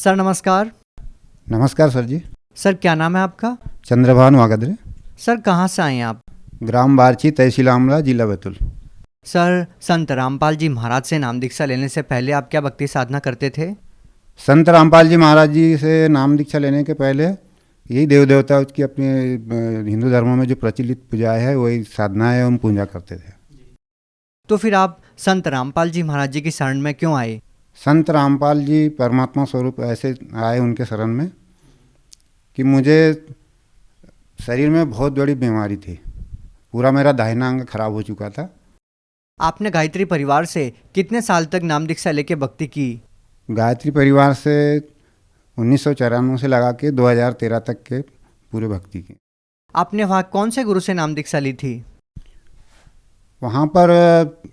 Sir नमस्कार। नमस्कार sir जी। Sir क्या नाम है आपका? चंद्रभान वागदरे। सर कहाँ से आए हैं आप? ग्राम बारची, तहसील आमला, जिला बैतूल। सर संत रामपाल जी महाराज से नाम दीक्षा लेने से पहले आप क्या भक्ति साधना करते थे? संत रामपाल जी महाराज जी से नाम दीक्षा लेने के पहले यही देव देवता की अपने हिंदू धर्मों में जो प्रचलित पूजा है वही साधना है, हम पूजा करते थे। तो फिर आप संत रामपाल जी महाराज जी की शरण में क्यों आए? संत रामपाल जी परमात्मा स्वरूप ऐसे आए उनके शरण में कि मुझे शरीर में बहुत बड़ी बीमारी थी। पूरा मेरा दाहिना अंग खराब हो चुका था। आपने गायत्री परिवार से कितने साल तक नाम दीक्षा लेके भक्ति की? गायत्री परिवार से 1994 से लगा के 2013 तक के पूरे भक्ति की। आपने वहाँ कौन से गुरु से नाम दीक्षा ली थी? वहाँ पर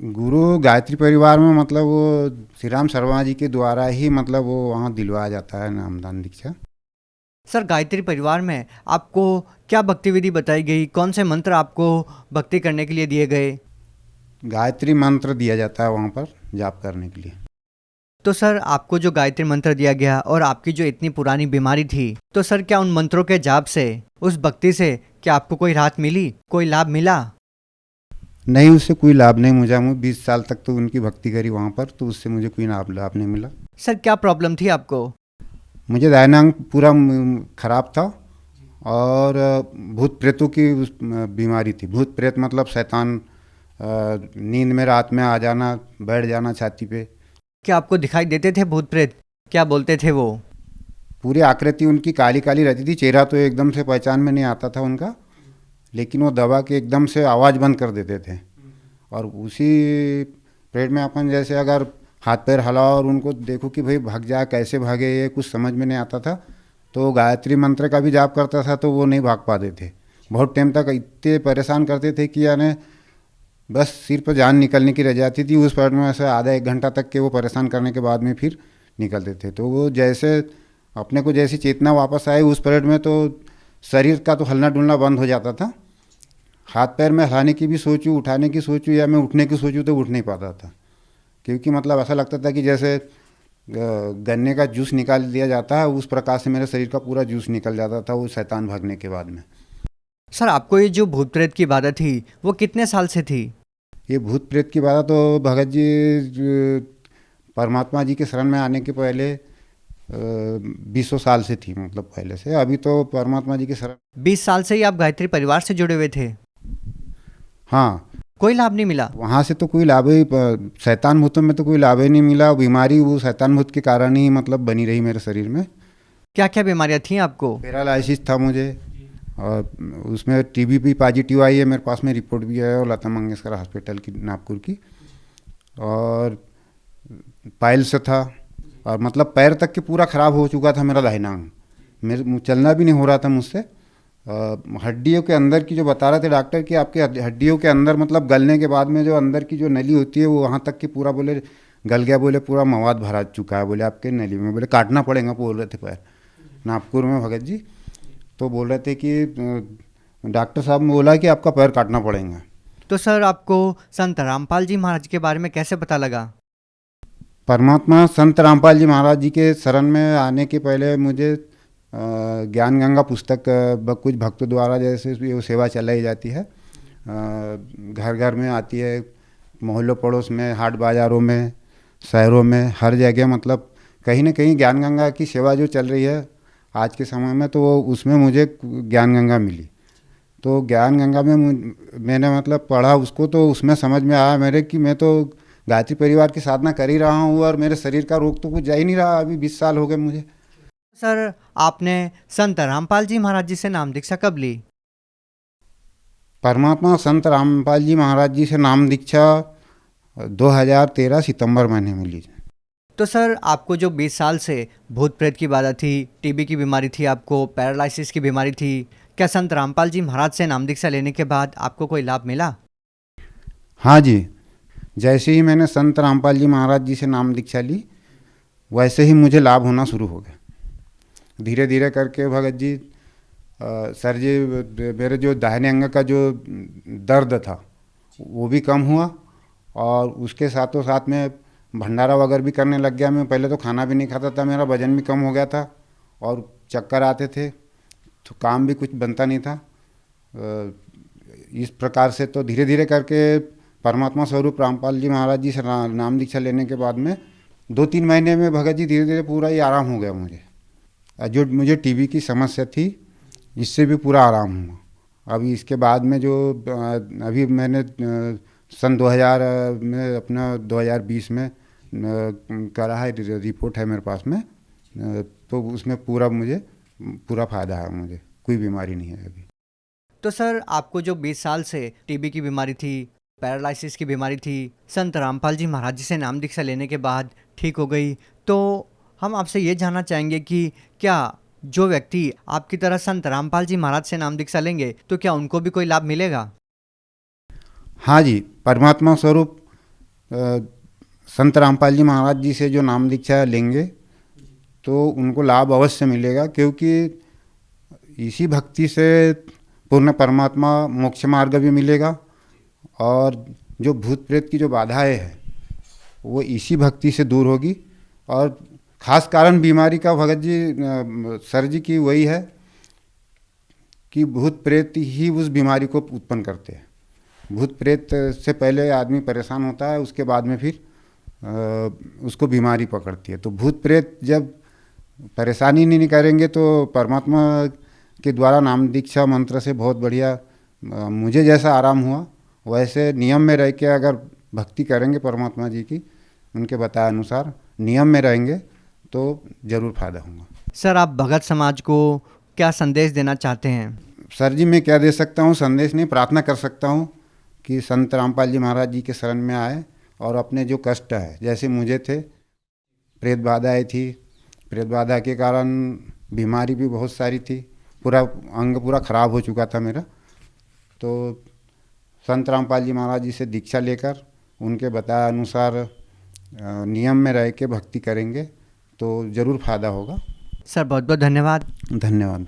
गुरु गायत्री परिवार में मतलब वो श्री राम शर्मा जी के द्वारा ही मतलब वो वहाँ दिलवाया जाता है नामदान दीक्षा। सर गायत्री परिवार में आपको क्या भक्ति विधि बताई गई? कौन से मंत्र आपको भक्ति करने के लिए दिए गए? गायत्री मंत्र दिया जाता है वहाँ पर जाप करने के लिए। तो सर आपको जो गायत्री मंत्र दिया गया और आपकी जो इतनी पुरानी बीमारी थी, तो सर क्या उन मंत्रों के जाप से, उस भक्ति से क्या आपको कोई राहत मिली, कोई लाभ मिला? नहीं, उससे कोई लाभ नहीं मुझे। मैं 20 साल तक तो उनकी भक्ति करी वहाँ पर, तो उससे मुझे कोई लाभ नहीं मिला। सर क्या प्रॉब्लम थी आपको? मुझे दाहिना अंग पूरा खराब था और भूत प्रेतों की बीमारी थी। भूत प्रेत मतलब शैतान नींद में रात में आ जाना, बैठ जाना छाती पे। क्या आपको दिखाई देते थे भूत प्रेत? क्या बोलते थे वो? पूरी आकृति उनकी काली काली रहती थी। चेहरा तो एकदम से पहचान में नहीं आता था उनका, लेकिन वो दबा के एकदम से आवाज़ बंद कर देते थे। और उसी पीरियड में अपन जैसे अगर हाथ पैर हिलाओ और उनको देखो कि भाई भाग जा, कैसे भागे, ये कुछ समझ में नहीं आता था। तो गायत्री मंत्र का भी जाप करता था तो वो नहीं भाग पाते थे। बहुत टाइम तक इतने परेशान करते थे कि यानी बस सिर पर जान निकलने की रह जाती थी। उस पीरियड में ऐसे आधा एक घंटा तक के वो परेशान करने के बाद में फिर निकलते थे। तो वो जैसे अपने को जैसी चेतना वापस आई उस पीरियड में तो शरीर का तो हलना डुलना बंद हो जाता था। हाथ पैर में हिलाने की भी सोचूं, उठाने की सोचूं या मैं उठने की सोचूं तो उठ नहीं पाता था, क्योंकि मतलब ऐसा लगता था कि जैसे गन्ने का जूस निकाल दिया जाता है, उस प्रकार से मेरे शरीर का पूरा जूस निकल जाता था वो शैतान भागने के बाद में। सर आपको ये जो भूत प्रेत की बाधा थी वो कितने साल से थी? ये भूत प्रेत की बात तो भगत जी परमात्मा जी के शरण में आने के पहले 20 साल से थी, मतलब पहले से। अभी तो परमात्मा जी के शरण 20 साल से ही आप गायत्री परिवार से जुड़े हुए थे? हाँ। कोई लाभ नहीं मिला? वहाँ से तो कोई लाभ ही, शैतान भूतों में तो कोई लाभ ही नहीं मिला। बीमारी वो शैतान भूत के कारण ही मतलब बनी रही मेरे शरीर में। क्या क्या बीमारियां थी आपको? पैरालाइसिस था मुझे, और उसमें टीबी भी पॉजिटिव आई है। मेरे पास में रिपोर्ट भी है और लता मंगेशकर हॉस्पिटल की नागपुर की। और पाइल्स था, और मतलब पैर तक के पूरा ख़राब हो चुका था मेरा दाहिना अंग। मेरे चलना भी नहीं हो रहा था मुझसे। हड्डियों के अंदर की जो बता रहे थे डॉक्टर कि आपके हड्डियों के अंदर मतलब गलने के बाद में जो अंदर की जो नली होती है वो वहाँ तक की पूरा बोले गल गया। बोले पूरा मवाद भरा चुका है बोले आपके नली में। बोले काटना पड़ेगा बोल रहे थे पैर, नागपुर में भगत जी। तो बोल रहे थे कि डॉक्टर साहब ने बोला कि आपका पैर काटना पड़ेगा। तो सर आपको संत रामपाल जी महाराज के बारे में कैसे पता लगा? परमात्मा संत रामपाल जी महाराज जी के शरण में आने के पहले मुझे ज्ञान गंगा पुस्तक कुछ भक्तों द्वारा जैसे वो सेवा चलाई जाती है, घर घर में आती है, मोहल्लों पड़ोस में, हाट बाज़ारों में, शहरों में, हर जगह मतलब कहीं ना कहीं ज्ञान गंगा की सेवा जो चल रही है आज के समय में, तो उसमें मुझे ज्ञान गंगा मिली। तो ज्ञान गंगा में मैंने मतलब पढ़ा उसको, तो उसमें समझ में आया मेरे कि मैं तो गायत्री परिवार की साधना कर ही रहा हूँ और मेरे शरीर का रोग तो कुछ जा ही नहीं रहा। अभी 20 साल हो गए मुझे। सर आपने संत रामपाल जी महाराज जी से नाम दीक्षा कब ली? परमात्मा संत रामपाल जी महाराज जी से नाम दीक्षा 2013 सितंबर महीने में ली। तो सर आपको जो 20 साल से भूत प्रेत की बाधा थी, टीबी की बीमारी थी, आपको पैरालिसिस की बीमारी थी, क्या संत रामपाल जी महाराज से नाम दीक्षा लेने के बाद आपको कोई लाभ मिला? हाँ जी, जैसे ही मैंने संत रामपाल जी महाराज जी से नाम दीक्षा ली वैसे ही मुझे लाभ होना शुरू हो गया। धीरे धीरे करके भगत जी सर जी मेरे जो दाहिने अंग का जो दर्द था वो भी कम हुआ, और उसके साथों साथ में भंडारा वगैरह भी करने लग गया मैं। पहले तो खाना भी नहीं खाता था, मेरा वजन भी कम हो गया था और चक्कर आते थे, तो काम भी कुछ बनता नहीं था। इस प्रकार से तो धीरे धीरे करके परमात्मा स्वरूप रामपाल जी महाराज जी से नाम दीक्षा लेने के बाद में 2-3 महीने में भगत जी धीरे धीरे पूरा ही आराम हो गया मुझे। जो मुझे टीबी की समस्या थी इससे भी पूरा आराम हुआ। अभी इसके बाद में जो अभी मैंने सन 2000 में अपना 2020 में करा है, रिपोर्ट है मेरे पास में, तो उसमें पूरा मुझे पूरा फ़ायदा है, मुझे कोई बीमारी नहीं है अभी। तो सर आपको जो 20 साल से टीबी की बीमारी थी, पैरालिसिस की बीमारी थी, संत रामपाल जी महाराज जी से नाम दीक्षा लेने के बाद ठीक हो गई, तो हम आपसे ये जानना चाहेंगे कि क्या जो व्यक्ति आपकी तरह संत रामपाल जी महाराज से नाम दीक्षा लेंगे तो क्या उनको भी कोई लाभ मिलेगा? हाँ जी, परमात्मा स्वरूप संत रामपाल जी महाराज जी से जो नाम दीक्षा लेंगे तो उनको लाभ अवश्य मिलेगा, क्योंकि इसी भक्ति से पूर्ण परमात्मा मोक्ष मार्ग भी मिलेगा और जो भूत प्रेत की जो बाधाएं हैं वो इसी भक्ति से दूर होगी। और खास कारण बीमारी का भगत जी सर जी की वही है कि भूत प्रेत ही उस बीमारी को उत्पन्न करते हैं। भूत प्रेत से पहले आदमी परेशान होता है, उसके बाद में फिर उसको बीमारी पकड़ती है। तो भूत प्रेत जब परेशानी नहीं करेंगे तो परमात्मा के द्वारा नाम दीक्षा मंत्र से बहुत बढ़िया मुझे जैसा आराम हुआ, वैसे नियम में रह के अगर भक्ति करेंगे परमात्मा जी की, उनके बताए अनुसार नियम में रहेंगे तो ज़रूर फायदा होगा। सर आप भगत समाज को क्या संदेश देना चाहते हैं? सर जी मैं क्या दे सकता हूँ, संदेश नहीं, प्रार्थना कर सकता हूँ कि संत रामपाल जी महाराज जी के शरण में आए और अपने जो कष्ट है, जैसे मुझे थे, प्रेत बाधाएँ थी, प्रेत बाधा के कारण बीमारी भी बहुत सारी थी, पूरा अंग पूरा खराब हो चुका था मेरा। तो संत रामपाल जी महाराज जी से दीक्षा लेकर उनके बताए अनुसार नियम में रह के भक्ति करेंगे तो ज़रूर फायदा होगा। सर बहुत बहुत धन्यवाद। धन्यवाद।